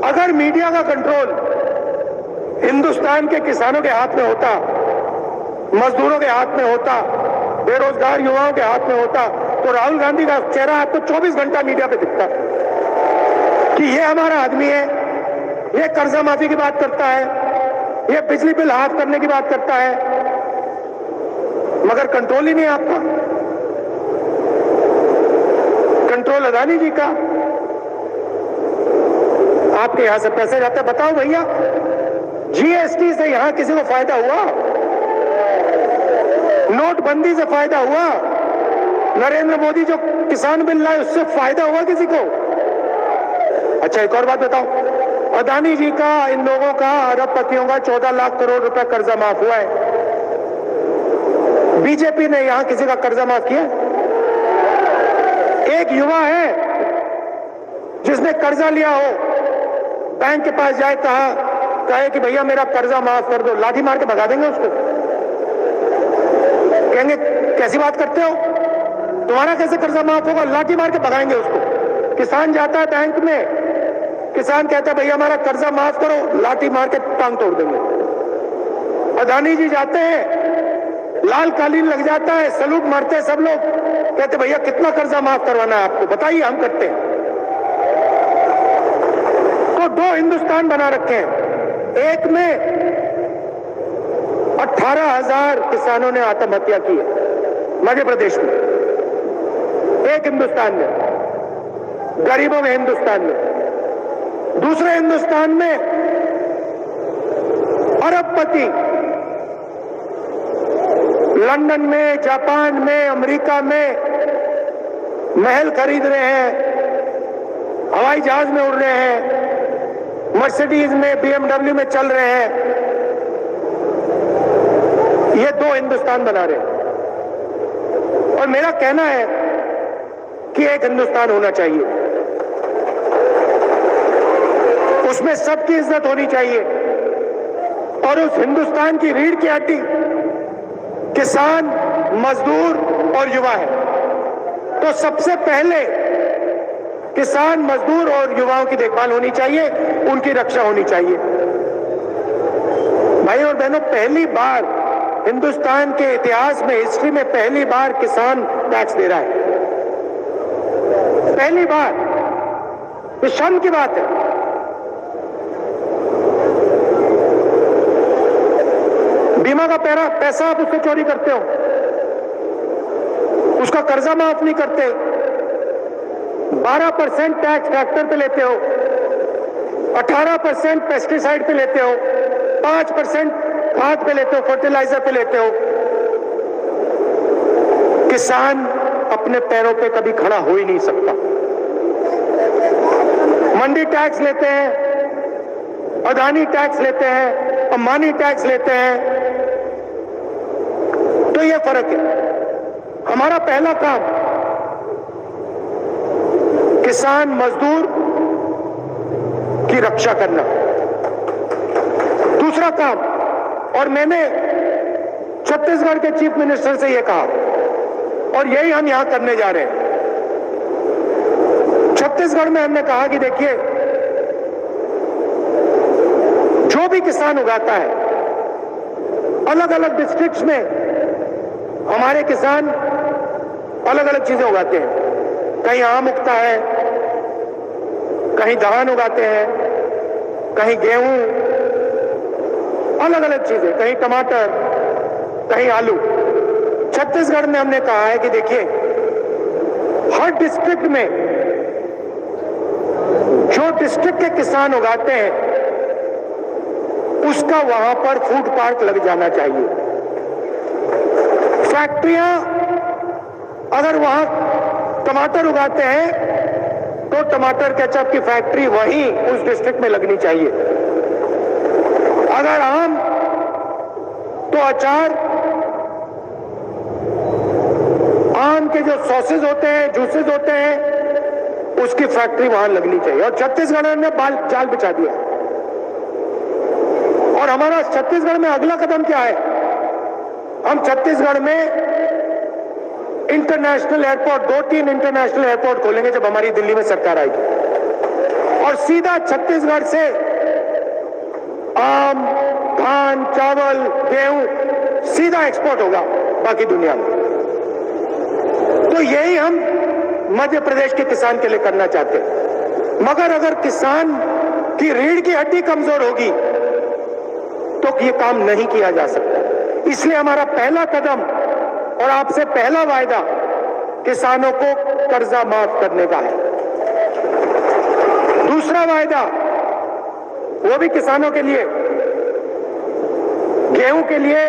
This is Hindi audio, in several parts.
अगर मीडिया का कंट्रोल हिंदुस्तान के किसानों के हाथ में होता, मजदूरों के हाथ में होता, बेरोजगार युवाओं के हाथ में होता, तो राहुल गांधी का चेहरा आपको 24 घंटा मीडिया पे दिखता कि ये हमारा आदमी है, ये कर्जा माफी की बात करता है, ये बिजली बिल हाफ करने की बात करता है, मगर कंट्रोल ही नहीं आपका। कंट्रोल अदानी जी का। आपके यहां से पैसे जाते हैं, बताओ भैया, जीएसटी से यहां किसी को फायदा हुआ? नोटबंदी से फायदा हुआ? नरेंद्र मोदी जो किसान बिल लाए उससे फायदा हुआ किसी को? अच्छा, एक और बात बताओ, अदानी जी का, इन लोगों का, अरबपतियों का 14 लाख करोड़ रुपए कर्जा माफ हुआ है। बीजेपी ने यहां किसी का कर्जा माफ किया? एक युवा है जिसने कर्जा लिया हो, बैंक के पास जाए, कहे कि भैया मेरा कर्जा माफ कर दो, लाठी मार के भगा देंगे उसको। कहेंगे कैसी बात करते हो, तुम्हारा कैसे कर्जा माफ होगा? लाठी मार के भगाएंगे उसको। किसान जाता है बैंक में, किसान कहता है भैया हमारा कर्जा माफ करो, लाठी मार के टांग तोड़ देंगे। अदानी जी जाते हैं, लाल कालीन लग जाता है, सलूट मारते हैं सब लोग, कहते भैया कितना कर्जा माफ करवाना है आपको, बताइए, हम करते हैं। तो दो हिंदुस्तान बना रखे हैं। एक में 18,000 किसानों ने आत्महत्या की है मध्य प्रदेश में, एक हिंदुस्तान में, गरीबों के हिंदुस्तान में। दूसरे हिंदुस्तान में अरबपति लंदन में, जापान में, अमेरिका में महल खरीद रहे हैं, हवाई जहाज में उड़ रहे हैं, मर्सिडीज में, बीएमडब्ल्यू में चल रहे हैं। ये दो हिंदुस्तान बना रहे हैं। और मेरा कहना है कि एक हिंदुस्तान होना चाहिए, उसमें सबकी इज्जत होनी चाहिए, और उस हिंदुस्तान की रीढ़ की हड्डी किसान, मजदूर और युवा है। तो सबसे पहले किसान, मजदूर और युवाओं की देखभाल होनी चाहिए, उनकी रक्षा होनी चाहिए। भाई और बहनों, पहली बार हिंदुस्तान के इतिहास में, हिस्ट्री में पहली बार किसान टैक्स दे रहा है, पहली बार। ये शर्म की बात है। बीमा का पैसा आप उससे चोरी करते हो, उसका कर्जा माफ नहीं करते, 12% टैक्स ट्रैक्टर पे लेते हो, 18% पेस्टिसाइड पे लेते हो, 5% खाद पे लेते हो, फर्टिलाइजर पे लेते हो। किसान अपने पैरों पे कभी खड़ा हो ही नहीं सकता। मंडी टैक्स लेते हैं, अदानी टैक्स लेते हैं, अंबानी टैक्स लेते हैं। तो ये फर्क है। हमारा पहला काम किसान, मजदूर की रक्षा करना। दूसरा काम, और मैंने छत्तीसगढ़ के चीफ मिनिस्टर से यह कहा, और यही हम यहां करने जा रहे हैं। छत्तीसगढ़ में हमने कहा कि देखिए, जो भी किसान उगाता है, अलग अलग डिस्ट्रिक्ट्स में हमारे किसान अलग अलग चीजें उगाते हैं। कहीं आम उगता है, कहीं धान उगाते हैं, कहीं गेहूं, अलग अलग चीजें, कहीं टमाटर, कहीं आलू। छत्तीसगढ़ में हमने कहा है कि देखिए, हर डिस्ट्रिक्ट में जो डिस्ट्रिक्ट के किसान उगाते हैं उसका वहां पर फूड पार्क लग जाना चाहिए। फैक्ट्रियां अगर वहां टमाटर उगाते हैं तो टमाटर केचप की फैक्ट्री वहीं उस डिस्ट्रिक्ट में लगनी चाहिए। अगर आम तो अचार, आम के जो सॉसेज होते हैं, जूसेस होते हैं, उसकी फैक्ट्री वहां लगनी चाहिए। और छत्तीसगढ़ ने जाल बिछा दिया। और हमारा छत्तीसगढ़ में अगला कदम क्या है? हम छत्तीसगढ़ में इंटरनेशनल एयरपोर्ट, 2-3 इंटरनेशनल एयरपोर्ट खोलेंगे जब हमारी दिल्ली में सरकार आएगी। और और सीधा छत्तीसगढ़ से आम, धान, चावल, गेहूं सीधा एक्सपोर्ट होगा बाकी दुनिया में। तो यही हम मध्य प्रदेश के किसान के लिए करना चाहते हैं। मगर अगर किसान की रीढ़ की हड्डी कमजोर होगी तो ये काम नहीं किया जा सकता। इसलिए हमारा पहला कदम और आपसे पहला वायदा किसानों को कर्जा माफ करने का है। दूसरा वायदा वो भी किसानों के लिए, गेहूं के लिए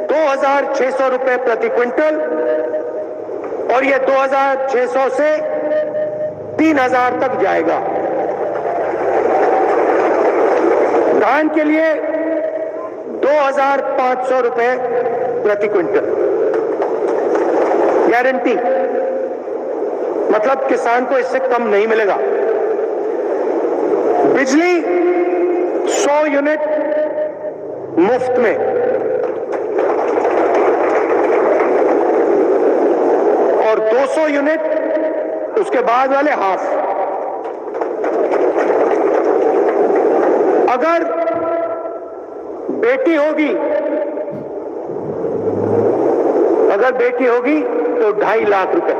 2,600 रुपए प्रति क्विंटल और ये 2,600 से 3,000 तक जाएगा। धान के लिए 2,500 रुपए प्रति क्विंटल गारंटी, मतलब किसान को इससे कम नहीं मिलेगा। बिजली 100 यूनिट मुफ्त में, और 200 यूनिट उसके बाद वाले हाफ। अगर बेटी होगी तो 2.5 लाख रुपए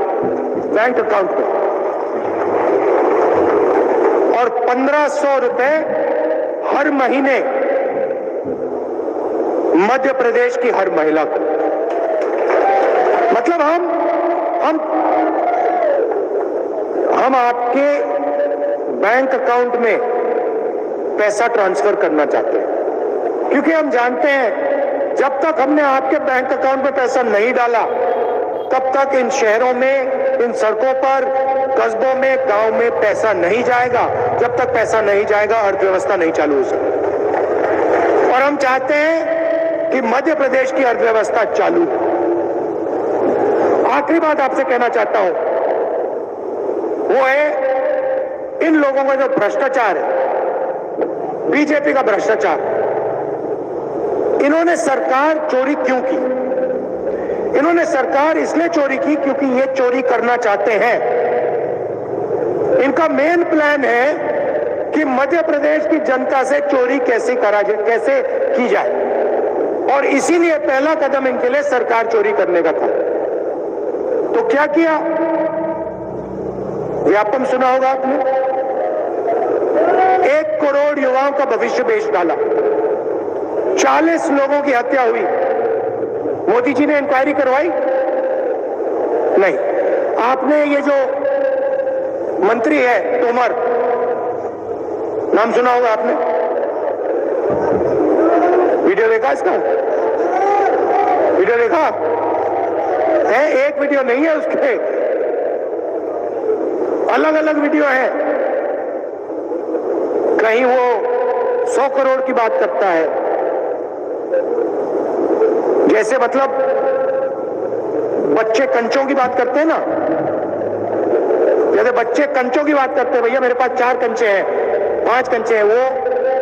बैंक अकाउंट में और 1,500 रुपए हर महीने मध्य प्रदेश की हर महिला को। मतलब हम आपके बैंक अकाउंट में पैसा ट्रांसफर करना चाहते हैं, क्योंकि हम जानते हैं जब तक हमने आपके बैंक अकाउंट में पैसा नहीं डाला तब तक इन शहरों में, इन सड़कों पर, कस्बों में, गांव में पैसा नहीं जाएगा। जब तक पैसा नहीं जाएगा अर्थव्यवस्था नहीं चालू हो सकती। और हम चाहते हैं कि मध्य प्रदेश की अर्थव्यवस्था चालू हो। आखिरी बात आपसे कहना चाहता हूं, वो है इन लोगों का जो भ्रष्टाचार है, बीजेपी का भ्रष्टाचार। इन्होंने सरकार चोरी क्यों की? इन्होंने सरकार इसलिए चोरी की क्योंकि ये चोरी करना चाहते हैं। इनका मेन प्लान है कि मध्य प्रदेश की जनता से चोरी कैसे की जाए, और इसीलिए पहला कदम इनके लिए सरकार चोरी करने का था। तो क्या किया? व्यापम सुना होगा आपने, 1 करोड़ युवाओं का भविष्य बेच डाला, 40 लोगों की हत्या हुई। मोदी जी ने इंक्वायरी करवाई? नहीं। आपने ये जो मंत्री है तोमर, नाम सुना होगा आपने, वीडियो देखा इसका? वीडियो देखा है? एक वीडियो नहीं है उसके, अलग अलग वीडियो है। कहीं वो 100 करोड़ की बात करता है, जैसे मतलब बच्चे कंचों की बात करते हैं ना, जैसे बच्चे कंचों की बात करते हैं, भैया मेरे पास 4 कंचे हैं, 5 कंचे हैं, वो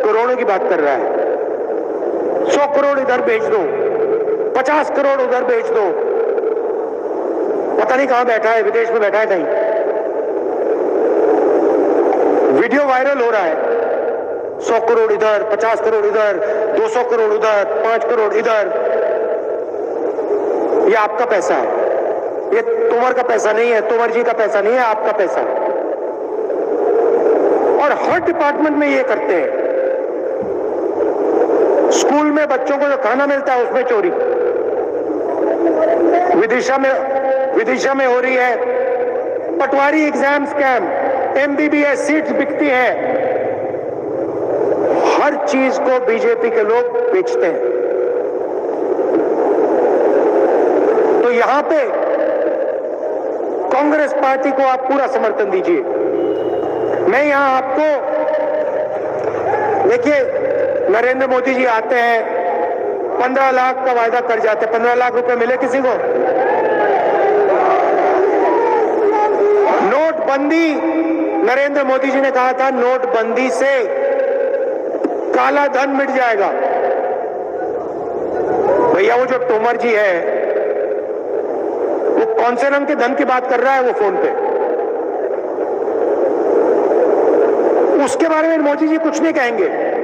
करोड़ों की बात कर रहा है। 100 करोड़ इधर बेच दो, 50 करोड़ उधर बेच दो, पता नहीं कहां बैठा है, विदेश में बैठा है कहीं। वीडियो वायरल हो रहा है, 100 करोड़ इधर, 50 करोड़ इधर, 200 करोड़ उधर, 5 करोड़ इधर। ये आपका पैसा है, ये तोमर का पैसा नहीं है, तोमर जी का पैसा नहीं है, आपका पैसा है। और हर डिपार्टमेंट में ये करते हैं। स्कूल में बच्चों को जो खाना मिलता है उसमें चोरी, विदिशा में हो रही है। पटवारी एग्जाम स्कैम, MBBS सीट्स बिकती हैं। हर चीज को बीजेपी के लोग बेचते हैं। तो यहां पे कांग्रेस पार्टी को आप पूरा समर्थन दीजिए। मैं यहां आपको, देखिए नरेंद्र मोदी जी आते हैं, 15 लाख का वायदा कर जाते हैं। 15 लाख रुपए मिले किसी को? नोटबंदी, नरेंद्र मोदी जी ने कहा था नोटबंदी से काला धन मिट जाएगा। भैया वो जो तोमर जी है वो कौन से रंग के धन की बात कर रहा है वो फोन पे? उसके बारे में मोदी जी कुछ नहीं कहेंगे।